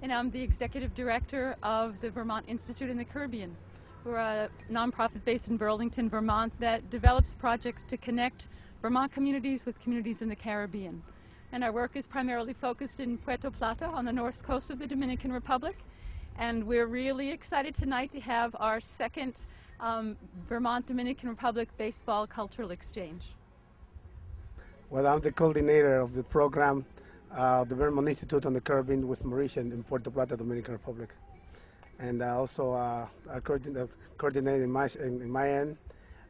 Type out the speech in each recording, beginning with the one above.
And I'm the executive director of the Vermont Institute in the Caribbean. We're a nonprofit based in Burlington, Vermont that develops projects to connect Vermont communities with communities in the Caribbean. And our work is primarily focused in Puerto Plata on the north coast of the Dominican Republic. And we're really excited tonight to have our second Vermont Dominican Republic baseball cultural exchange. Well, I'm the coordinator of the program, the Vermont Institute on the Caribbean with Mauritian in Puerto Plata, Dominican Republic. And also I coordinate in my end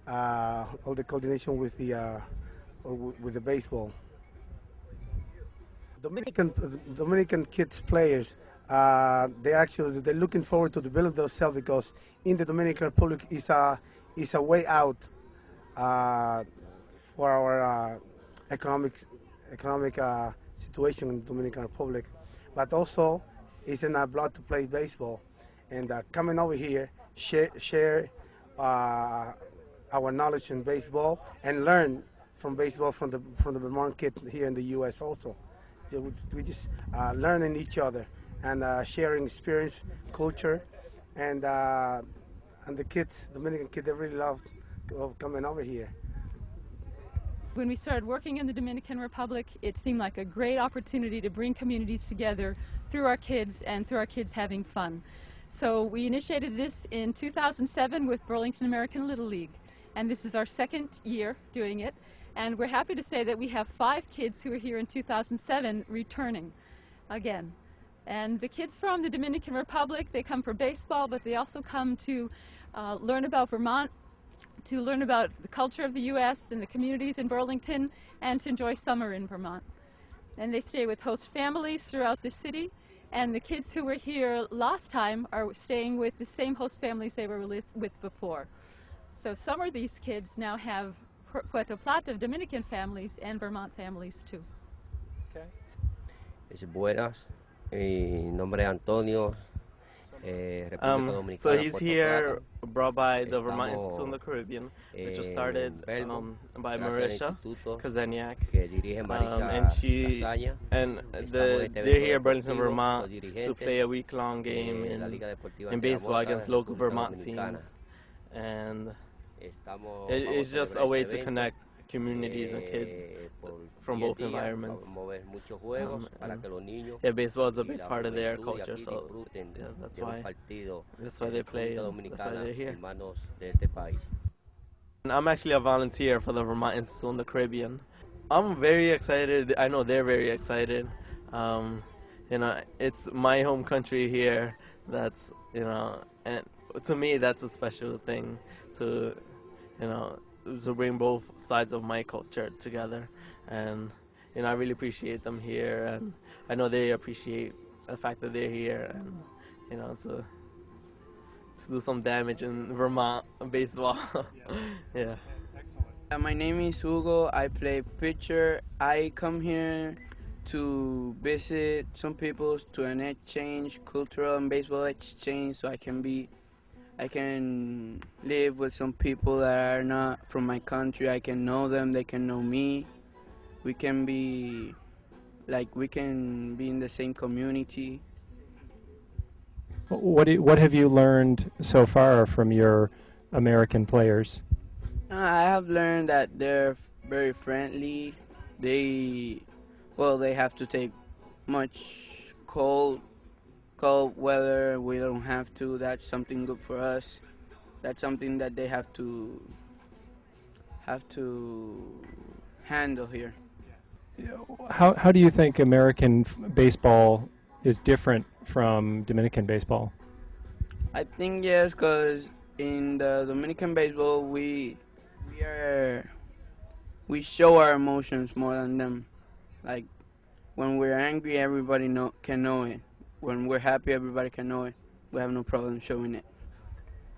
all the coordination with the baseball. Dominican kids players, they're looking forward to develop themselves because in the Dominican Republic is a way out for our economic situation in the Dominican Republic, but also it's in our blood to play baseball. And coming over here, share our knowledge in baseball and learn from baseball from the Vermont kid here in the U.S. also. We just learning each other and sharing experience, culture, and the kids, Dominican kids, they really love coming over here. When we started working in the Dominican Republic, it seemed like a great opportunity to bring communities together through our kids and through our kids having fun. So we initiated this in 2007 with Burlington American Little League, and this is our second year doing it. And we're happy to say that we have 5 kids who were here in 2007 returning again. And the kids from the Dominican Republic, they come for baseball, but they also come to learn about Vermont, to learn about the culture of the U.S. and the communities in Burlington, and to enjoy summer in Vermont. And they stay with host families throughout the city, and the kids who were here last time are staying with the same host families they were with before. So some of these kids now have Puerto Plata Dominican families and Vermont families too. Okay. Buenas, mi nombre es Antonio. So he's here brought by the Vermont Institute in the Caribbean, which was started by Marisha Kazaniak, they're here in Burlington, Vermont to play a week-long game in baseball against local Vermont teams, and it's just a way to connect communities and kids from both environments. Yeah, baseball is a big part of their culture, so yeah, that's why they play, that's why they're here. And I'm actually a volunteer for the Vermont Institute in the Caribbean. I'm very excited. I know they're very excited. You know, it's my home country here. That's, you know, and to me that's a special thing to, you know, to bring both sides of my culture together. And you know, I really appreciate them here, and I know they appreciate the fact that they're here, and you know, to do some damage in Vermont baseball. Yeah. My name is Hugo. I play pitcher. I come here to visit some people to an exchange, cultural and baseball exchange, so I can live with some people that are not from my country. I can know them, they can know me. We can be in the same community. What have you learned so far from your American players? I have learned that they're very friendly. They have to take much cold weather. We don't have to. That's something good for us. That's something that they have to handle here. How do you think American baseball is different from Dominican baseball? I think yes, because in the Dominican baseball we show our emotions more than them. Like when we're angry, everybody can know it. When we're happy, everybody can know it. We have no problem showing it.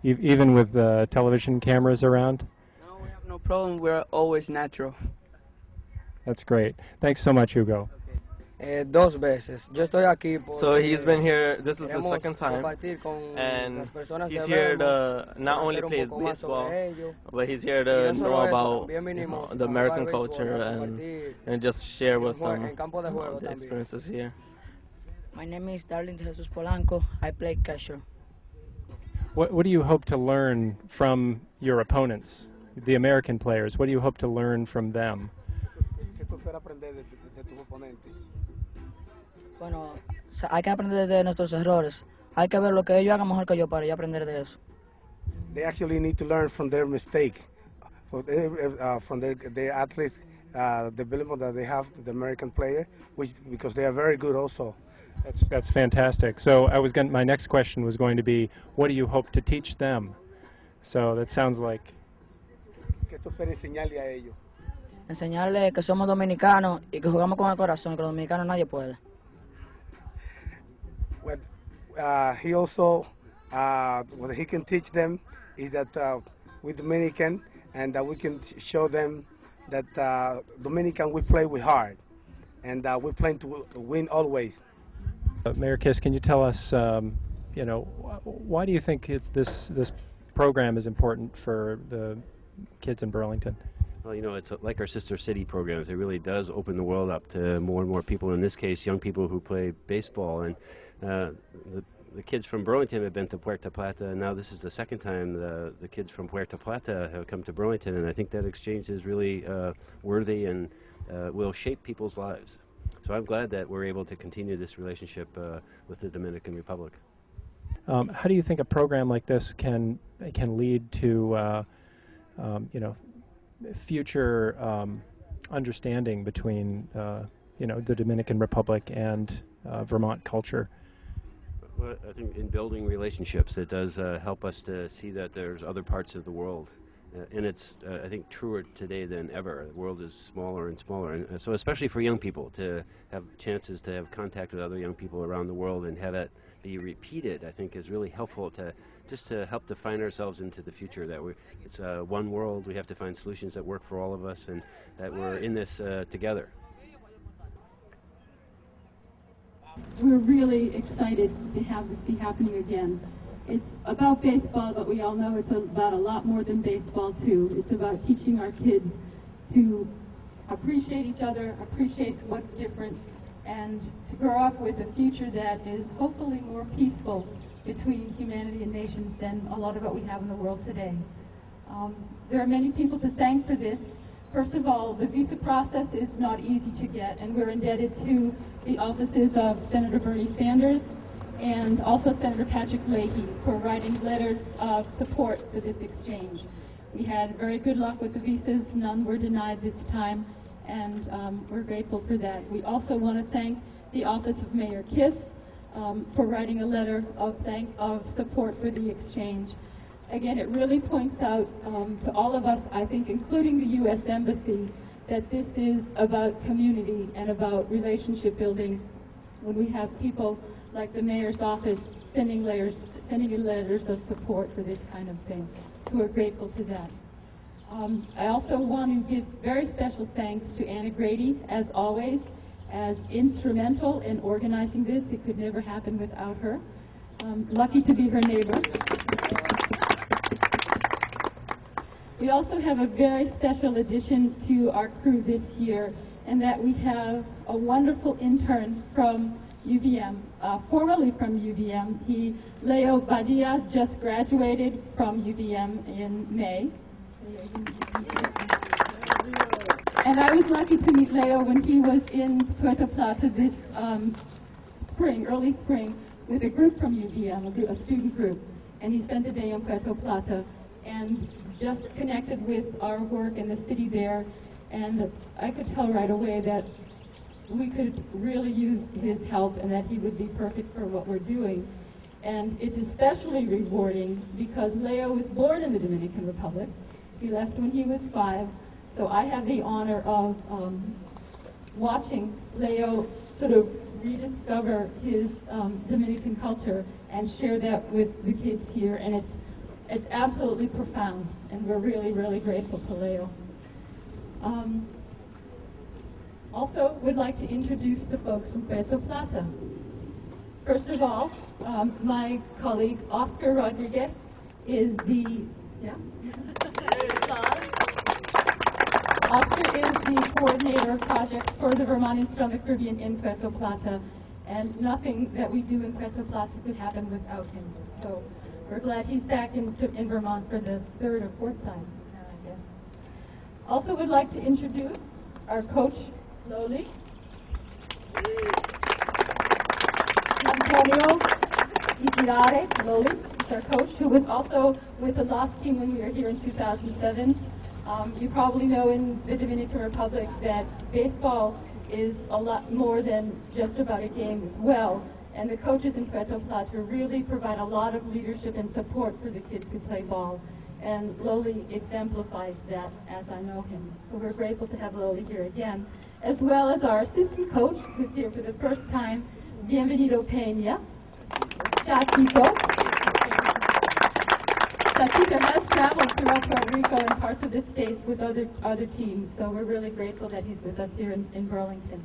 Even with television cameras around? No, we have no problem. We're always natural. That's great. Thanks so much, Hugo. Okay. Dos veces. Yo estoy aquí So he's been here, this is the queremos second time, compartir con and las personas he's de here Vermont, to not only conocer un play poco más baseball, sobre ellos. but he's here Y to no know solo eso, about también vinimos the a American jugar béisbol, culture a compartir and just share with them en campo de juego the también. experiences here. My name is Darlene Jesus Polanco. I play catcher. What do you hope to learn from your opponents, the American players? What do you hope to learn from them? ¿Qué tú esperas aprender de tus oponentes? Bueno, hay que aprender de nuestros errores. Hay que ver lo que ellos hagan mejor que yo para yo aprender de eso. They actually need to learn from their mistake, from their athletes development that they have, the American player, which because they are very good also. That's fantastic. So my next question was going to be, what do you hope to teach them? So that sounds like. ¿Qué tú esperas enseñarle a ellos? Enseñarles que somos dominicanos y que jugamos con el corazón y que los dominicanos nadie puede. What he also, what he can teach them is that we're Dominican and that we can show them that Dominican we play with heart and we plan to win always. Mayor Kiss, can you tell us, why do you think this program is important for the kids in Burlington? Well, it's like our sister city programs. It really does open the world up to more and more people, in this case, young people who play baseball. And the kids from Burlington have been to Puerto Plata, and now this is the second time the kids from Puerto Plata have come to Burlington, and I think that exchange is really worthy and will shape people's lives. So I'm glad that we're able to continue this relationship with the Dominican Republic. How do you think a program like this can lead to, future understanding between, the Dominican Republic and Vermont culture? Well, I think in building relationships, it does help us to see that there's other parts of the world. And it's, I think, truer today than ever. The world is smaller and smaller. And so especially for young people, to have chances to have contact with other young people around the world and have it be repeated, I think is really helpful to help define ourselves into the future. That it's one world. We have to find solutions that work for all of us, and that we're in this together. We're really excited to have this be happening again. It's about baseball, but we all know it's about a lot more than baseball, too. It's about teaching our kids to appreciate each other, appreciate what's different, and to grow up with a future that is hopefully more peaceful between humanity and nations than a lot of what we have in the world today. There are many people to thank for this. First of all, the visa process is not easy to get, and we're indebted to the offices of Senator Bernie Sanders and also Senator Patrick Leahy for writing letters of support for this exchange. We had very good luck with the visas. None were denied this time, and we're grateful for that. We also want to thank the Office of Mayor Kiss for writing a letter of support for the exchange. Again, it really points out to all of us, I think, including the U.S. Embassy, that this is about community and about relationship building when we have people like the mayor's office sending in letters of support for this kind of thing. So we're grateful to that. I also want to give very special thanks to Anna Grady, as always, as instrumental in organizing this. It could never happen without her. Lucky to be her neighbor. We also have a very special addition to our crew this year, and that we have a wonderful intern from UVM, formerly from UVM. Leo Badia just graduated from UVM in May. And I was lucky to meet Leo when he was in Puerto Plata this early spring, with a group from UVM, a student group. And he spent the day in Puerto Plata and just connected with our work in the city there. And I could tell right away that we could really use his help and that he would be perfect for what we're doing. And it's especially rewarding because Leo was born in the Dominican Republic. He left when he was 5. So I have the honor of watching Leo sort of rediscover his Dominican culture and share that with the kids here. And it's absolutely profound. And we're really, really grateful to Leo. Also, would like to introduce the folks from Puerto Plata. First of all, my colleague Oscar Rodriguez is the, Oscar is the coordinator of projects for the Vermontans on the Caribbean in Puerto Plata, and nothing that we do in Puerto Plata could happen without him. So we're glad he's back in Vermont for the third or fourth time, I guess. Also would like to introduce our coach, Loli. Antonio Itirare, Loli, is our coach, who was also with the last team when we were here in 2007. You probably know in the Dominican Republic that baseball is a lot more than just about a game as well, and the coaches in Puerto Plata really provide a lot of leadership and support for the kids who play ball, and Loli exemplifies that as I know him. So we're grateful to have Loli here again, as well as our assistant coach, who's here for the first time, Bienvenido Peña, Chachito. Chachito has traveled throughout Puerto Rico and parts of the states with other teams, so we're really grateful that he's with us here in Burlington.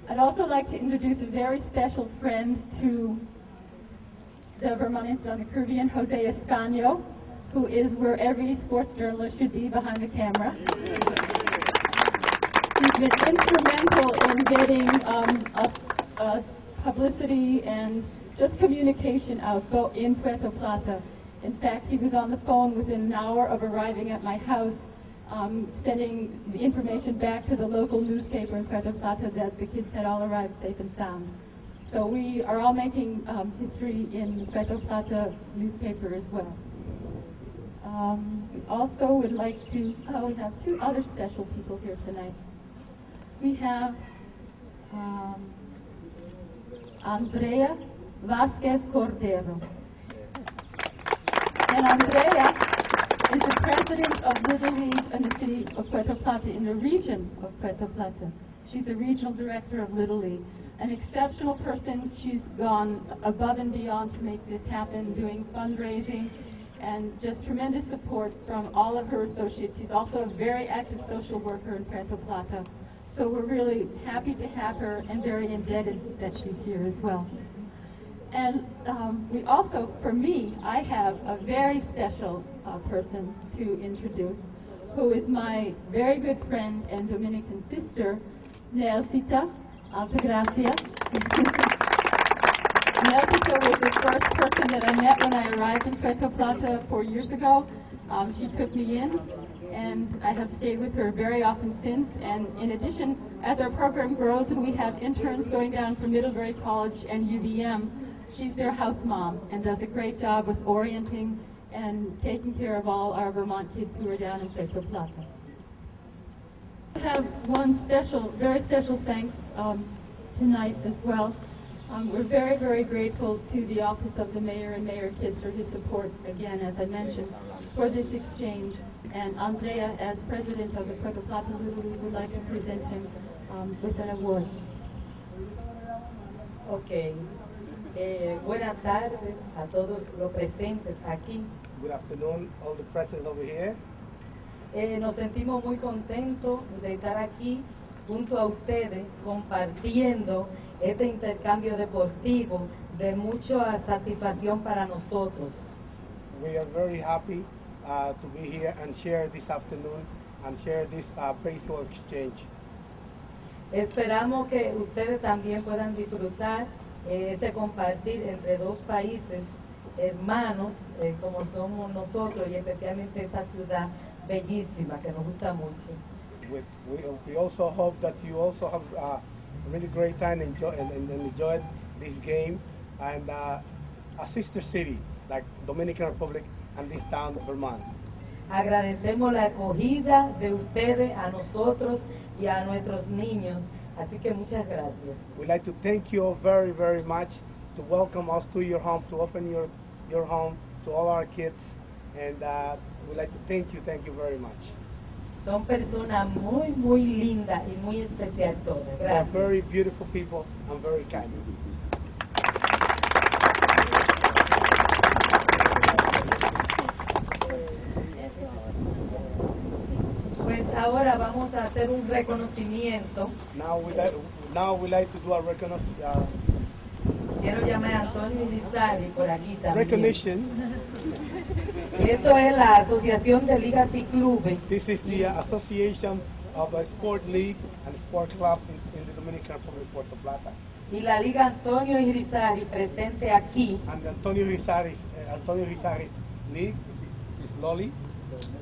I'd also like to introduce a very special friend to the Vermontans on the Caribbean, Jose Escaño, who is where every sports journalist should be, behind the camera. He's been instrumental in getting us publicity and just communication out in Puerto Plata. In fact, he was on the phone within an hour of arriving at my house, sending the information back to the local newspaper in Puerto Plata that the kids had all arrived safe and sound. So we are all making history in the Puerto Plata newspaper as well. We also would like to, we have two other special people here tonight. We have Andrea Vasquez Cordero. And Andrea is the president of Little League in the city of Puerto Plata, in the region of Puerto Plata. She's a regional director of Little League. An exceptional person. She's gone above and beyond to make this happen, doing fundraising and just tremendous support from all of her associates. She's also a very active social worker in Puerto Plata. So we're really happy to have her and very indebted that she's here as well. And we also, for me, I have a very special person to introduce, who is my very good friend and Dominican sister, Nelsita Altagracia. Nelsita was the first person that I met when I arrived in Puerto Plata 4 years ago. She took me in, and I have stayed with her very often since. And in addition, as our program grows and we have interns going down from Middlebury College and UVM, she's their house mom and does a great job with orienting and taking care of all our Vermont kids who are down in Puerto Plata. I have one very special thanks tonight as well. We're very, very grateful to the Office of the Mayor and Mayor Kids for his support, again, as I mentioned, for this exchange. And Andrea, as president of the Puerto Plata Little League, would like to present him with an award. Okay. Buenas tardes a todos los presentes aquí. Good afternoon, all the present over here. Nos sentimos muy contentos de estar aquí junto a ustedes compartiendo este intercambio deportivo de mucha satisfacción para nosotros. We are very happy to be here and share this afternoon and share this baseball exchange. Esperamos que ustedes también puedan disfrutar este compartir entre dos países hermanos como somos nosotros, y especialmente esta ciudad bellísima que nos gusta mucho. We also hope that you also have a really great time and enjoyed this game, and a sister city like Dominican Republic and this town of Vermont. Agradecemos la acogida de ustedes a nosotros y a nuestros niños, así que muchas gracias. We'd like to thank you all very, very much to welcome us to your home, to open your home to all our kids, and we'd like to thank you very much. Son personas muy, muy lindas y muy especial todas. Gracias. They're very beautiful people and very kind. Pues ahora ahora vamos a hacer un reconocimiento. Now we like to do a Quiero llamar a Antonio Irizarry por aquí también. recognition. Esto es la Asociación de Ligas y Clubes. This is the Association of a Sport League and Sport Club in the Dominican Republic, Puerto Plata. Y la Liga Antonio Irizarry presente aquí. And Antonio Irizarry's league is Loli.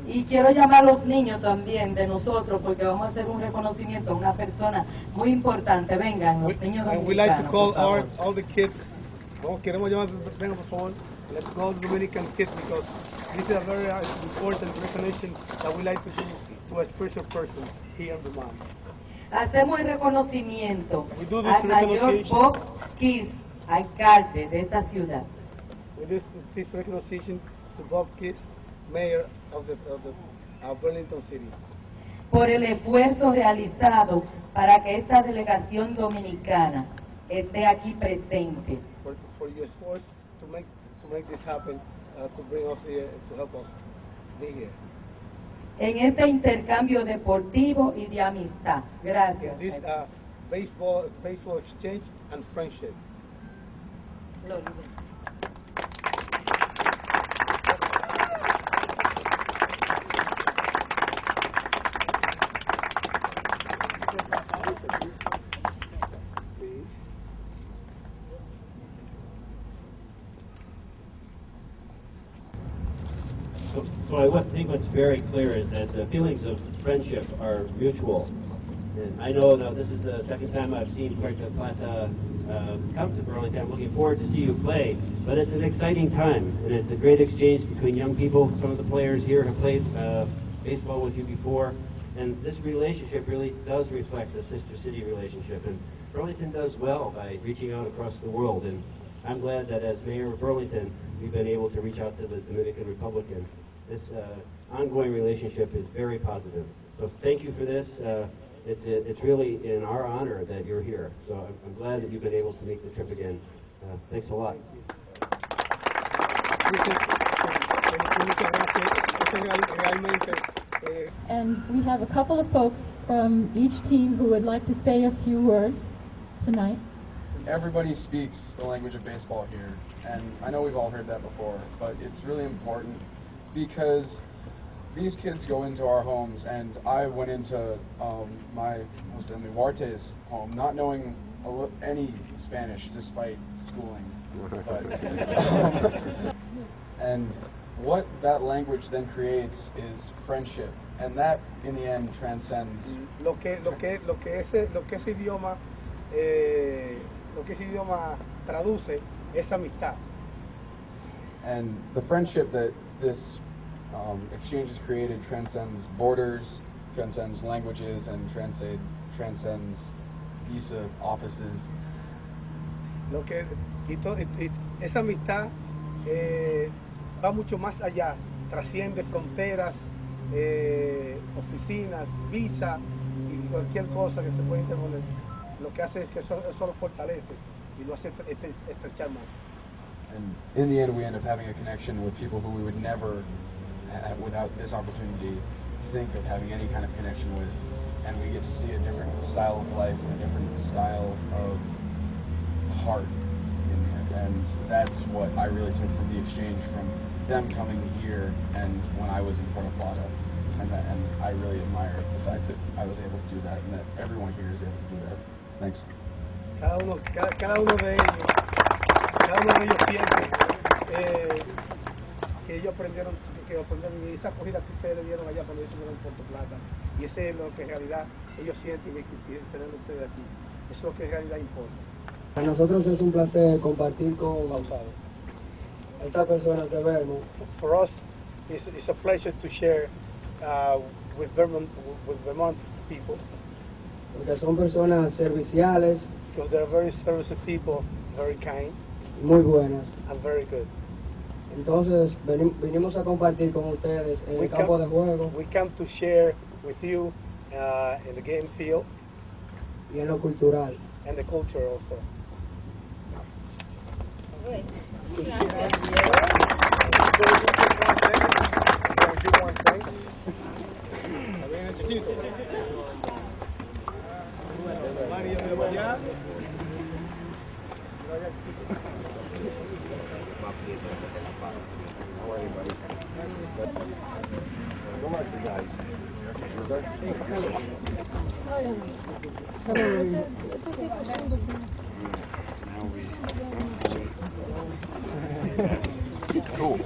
Y quiero llamar a los niños también de nosotros porque vamos a hacer un reconocimiento a una persona muy importante. Vengan, los niños And we like to dominicanos, call por favor. all the kids. Queremos llamar, vengan por favor. Let's call the Dominican kids because this is a very important recognition that we like to do to a special person here in Vermont. Hacemos el reconocimiento We do this al mayor recognition. Bob Kiss, alcalde de esta ciudad. With this recognition to Bob Kiss, mayor of Burlington City. Por el esfuerzo realizado para que esta delegación dominicana esté aquí presente. For your efforts to make this happen, to bring us here, to help us be here. En este intercambio deportivo y de amistad. Gracias. This baseball exchange and friendship. So I think what's very clear is that the feelings of friendship are mutual. And I know now this is the second time I've seen Puerto Plata come to Burlington. I'm looking forward to see you play. But it's an exciting time, and it's a great exchange between young people. Some of the players here have played baseball with you before. And this relationship really does reflect a sister city relationship. And Burlington does well by reaching out across the world. And I'm glad that as mayor of Burlington, we've been able to reach out to the Dominican Republic. And this ongoing relationship is very positive. So thank you for this. It's really in our honor that you're here. So I'm glad that you've been able to make the trip again. Thanks a lot. And we have a couple of folks from each team who would like to say a few words tonight. Everybody speaks the language of baseball here, and I know we've all heard that before, but it's really important because these kids go into our homes, and I went into my family Huarte's home not knowing any Spanish despite schooling. But, and what that language then creates is friendship, and that in the end transcends. Lo que ese idioma traduce es amistad. And the friendship that this exchange has created transcends borders, transcends languages, and transcends visa offices. Esa amistad va mucho más allá, trasciende fronteras, oficinas, visa y cualquier cosa que se pueda interponer. Lo que hace es que eso lo fortalece y lo hace estrechar más. And in the end, we end up having a connection with people who we would never, without this opportunity, think of having any kind of connection with. And we get to see a different style of life, a different style of heart in there. And that's what I really took from the exchange, from them coming here and when I was in Puerto Plata. And I really admire the fact that I was able to do that and that everyone here is able to do that. Thanks. Cada uno de ellos siente que ellos aprendieron y esa acogida que ustedes dieron allá cuando ellos estuvieron en Puerto Plata, y eso es lo que en realidad ellos sienten y quieren tener ustedes aquí. Eso es lo que en realidad importa. Para nosotros es un placer compartir con estas personas de Vermont. For us, it's a pleasure to share with Vermont people. Porque son personas serviciales, Because they're very service people, very kind, muy buenas. and very good. Entonces vinimos a compartir con ustedes en el campo de juego We come to share with you in the game field y en lo cultural. and the culture also. Cool.